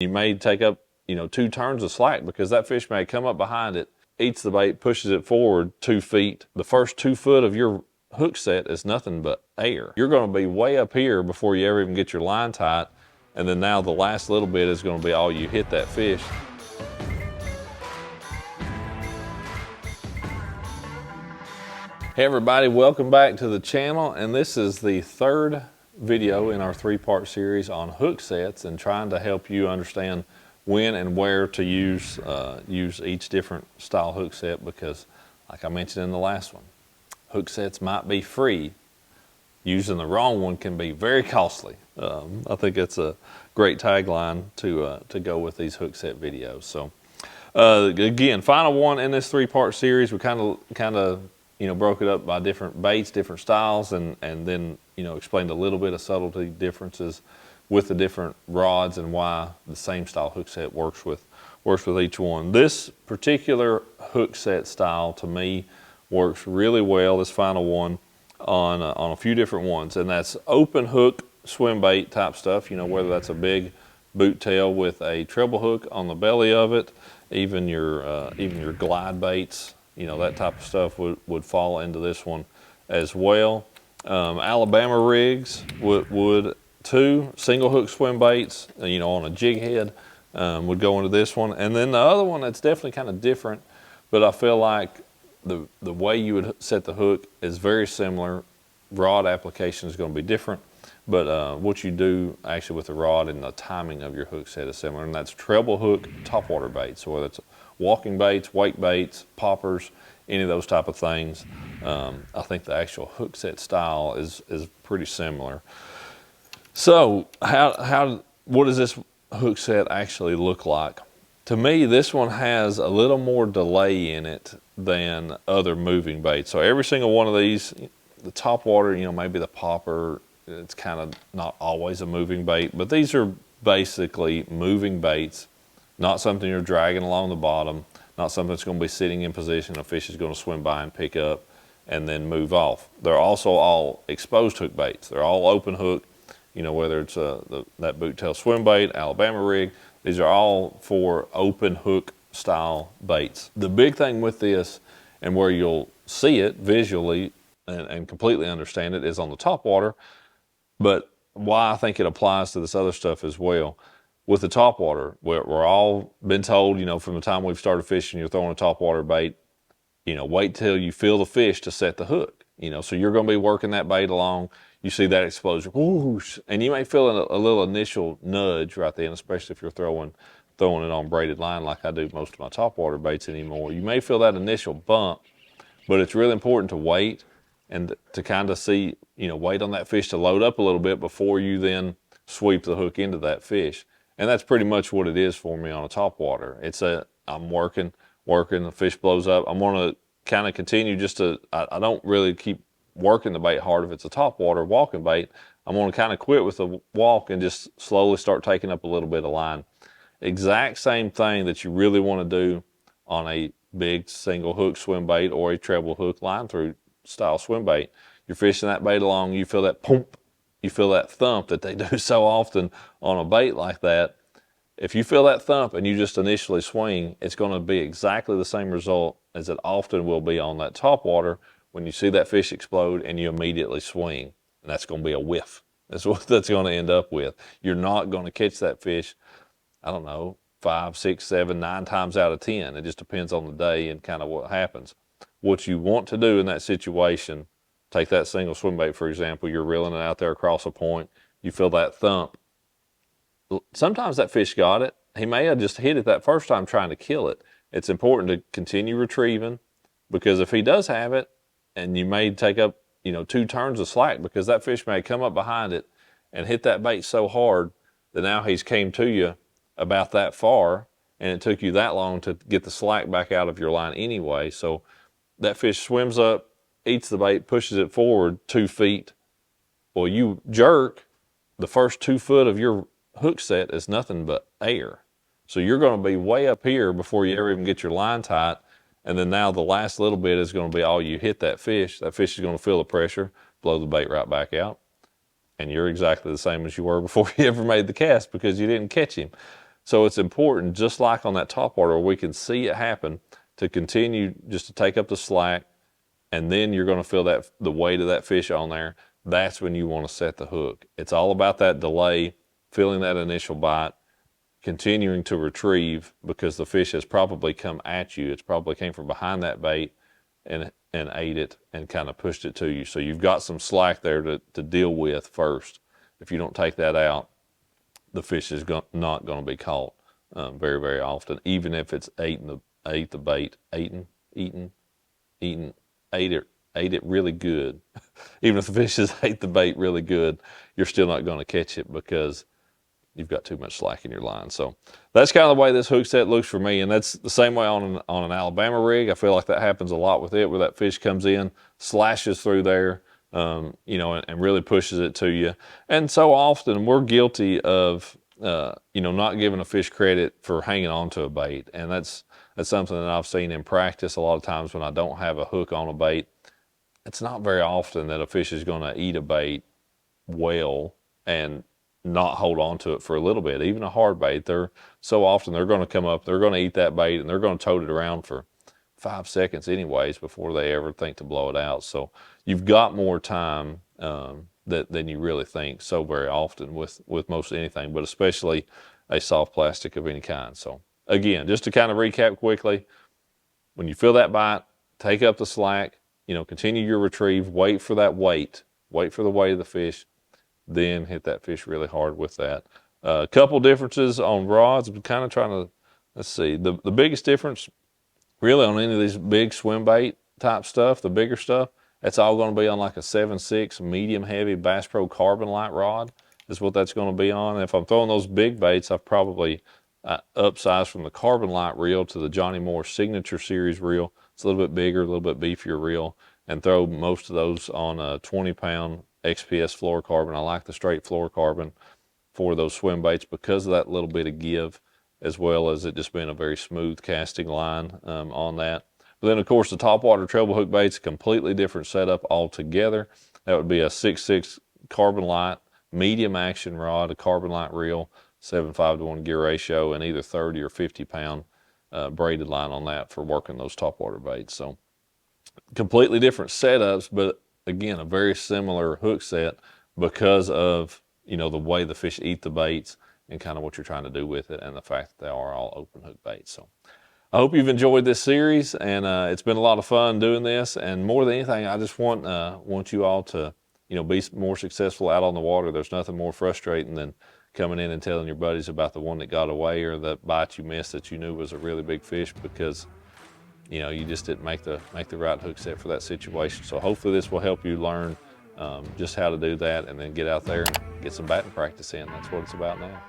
You may take up, 2 turns of slack because that fish may come up behind it, eats the bait, pushes it forward 2 feet. The first 2 foot of your hook set is nothing but air. You're going to be way up here before you ever even get your line tight. And then now the last little bit is going to be all you hit that fish. Hey everybody, welcome back to the channel, and this is the third video in our 3-part series on hook sets and trying to help you understand when and where to use each different style hook set, because like I mentioned in the last one, hook sets might be free. Using the wrong one can be very costly. I think it's a great tagline to go with these hook set videos. So again, final one in this 3-part series. We kind of broke it up by different baits, different styles, and then explained a little bit of subtlety differences with the different rods and why the same style hook set works with each one. This particular hook set style to me works really well, this final one, on a few different ones, and that's open hook swim bait type stuff, whether that's a big boot tail with a treble hook on the belly of it, even your glide baits, that type of stuff would fall into this one as well. Alabama rigs would too. Single hook swim baits, on a jig head, would go into this one. And then the other one that's definitely kind of different, but I feel like the way you would set the hook is very similar. Rod application is going to be different, but what you do actually with the rod and the timing of your hook set is similar, and that's treble hook topwater baits. So whether it's walking baits, wake baits, poppers, any of those type of things, I think the actual hook set style is pretty similar. So what does this hook set actually look like? To me, this one has a little more delay in it than other moving baits. So every single one of these, the Topwater, maybe the popper, it's kind of not always a moving bait, but these are basically moving baits, not something you're dragging along the bottom, not something that's going to be sitting in position a fish is going to swim by and pick up and then move off. They're also all exposed hook baits. They're all open hook, whether it's that boot tail swim bait, Alabama rig, these are all for open hook style baits. The big thing with this, and where you'll see it visually and completely understand it, is on the Topwater, but why I think it applies to this other stuff as well. With the Topwater, we're all been told, from the time we've started fishing, you're throwing a Topwater bait, wait till you feel the fish to set the hook. So you're going to be working that bait along. You see that explosion, whoosh, and you may feel a little initial nudge right then, especially if you're throwing it on braided line like I do most of my Topwater baits anymore. You may feel that initial bump, but it's really important to wait and to kind of see, wait on that fish to load up a little bit before you then sweep the hook into that fish. And that's pretty much what it is for me on a Topwater. I'm working, the fish blows up. I'm going to kind of continue I don't really keep working the bait hard if it's a Topwater walking bait. I'm going to kind of quit with the walk and just slowly start taking up a little bit of line. Exact same thing that you really want to do on a big single hook swim bait or a treble hook line through style swim bait. You're fishing that bait along, you feel that pump, you feel that thump that they do so often on a bait like that. If you feel that thump and you just initially swing, it's going to be exactly the same result as it often will be on that Topwater when you see that fish explode and you immediately swing. And that's going to be a whiff. That's what that's going to end up with. You're not going to catch that fish, I don't know, 5, 6, 7, 9 times out of 10. It just depends on the day and kind of what happens. What you want to do in that situation, take that single swim bait, for example, you're reeling it out there across a point, you feel that thump. Sometimes that fish got it. He may have just hit it that first time trying to kill it. It's important to continue retrieving, because if he does have it, and you may take up, 2 turns of slack, because that fish may come up behind it and hit that bait so hard that now he's came to you about that far, and it took you that long to get the slack back out of your line anyway. So that fish swims up, eats the bait, pushes it forward 2 feet. Well, you jerk, the first 2 foot of your hook set is nothing but air. So you're going to be way up here before you ever even get your line tight. And then now the last little bit is going to be all you hit that fish. That fish is going to feel the pressure, blow the bait right back out. And you're exactly the same as you were before you ever made the cast, because you didn't catch him. So it's important, just like on that topwater where we can see it happen, to continue just to take up the slack, and then you're going to feel that the weight of that fish on there. That's when you want to set the hook. It's all about that delay, feeling that initial bite, continuing to retrieve, because the fish has probably come at you. It's probably came from behind that bait and ate it and kind of pushed it to you. So you've got some slack there to deal with first. If you don't take that out, the fish is not going to be caught very, very often, even if it's ate the bait, ate it really good. Even if the fish has ate the bait really good, you're still not going to catch it because you've got too much slack in your line. So that's kind of the way this hook set looks for me, and that's the same way on an Alabama rig. I feel like that happens a lot with it, where that fish comes in, slashes through there, you know, and really pushes it to you. And so often we're guilty of, you know, not giving a fish credit for hanging on to a bait, and that's something that I've seen in practice a lot of times when I don't have a hook on a bait. It's not very often that a fish is going to eat a bait well and not hold on to it for a little bit. Even a hard bait, so often they're going to come up, they're going to eat that bait, and they're going to tote it around for 5 seconds anyways before they ever think to blow it out. So you've got more time than you really think so very often with most anything, but especially a soft plastic of any kind. So again, just to kind of recap quickly, when you feel that bite, take up the slack, you know, continue your retrieve, wait for that weight, wait for the weight of the fish, then hit that fish really hard with that. A couple differences on rods. I'm kind of trying to, let's see, the biggest difference really on any of these big swim bait type stuff, the bigger stuff, that's all going to be on like a 7.6 medium heavy Bass Pro Carbon Light rod is what that's going to be on. And if I'm throwing those big baits, I've probably upsized from the Carbon Light reel to the Johnny Moore Signature Series reel. It's a little bit bigger, a little bit beefier reel, and throw most of those on a 20-pound XPS fluorocarbon. I like the straight fluorocarbon for those swim baits because of that little bit of give, as well as it just being a very smooth casting line on that. But then, of course, the Topwater treble hook bait's a completely different setup altogether. That would be a 6.6 Carbon Light medium action rod, a Carbon Light reel, 7.5-to-1 gear ratio, and either 30 or 50-pound braided line on that for working those Topwater baits. So completely different setups, but again, a very similar hook set because of, you know, the way the fish eat the baits and kind of what you're trying to do with it, and the fact that they are all open hook baits. So I hope you've enjoyed this series, and it's been a lot of fun doing this. And more than anything, I just want you all to, you know, be more successful out on the water. There's nothing more frustrating than coming in and telling your buddies about the one that got away or the bite you missed that you knew was a really big fish because, you know, you just didn't make the right hook set for that situation. So hopefully this will help you learn just how to do that, and then get out there and get some batting practice in. That's what it's about now.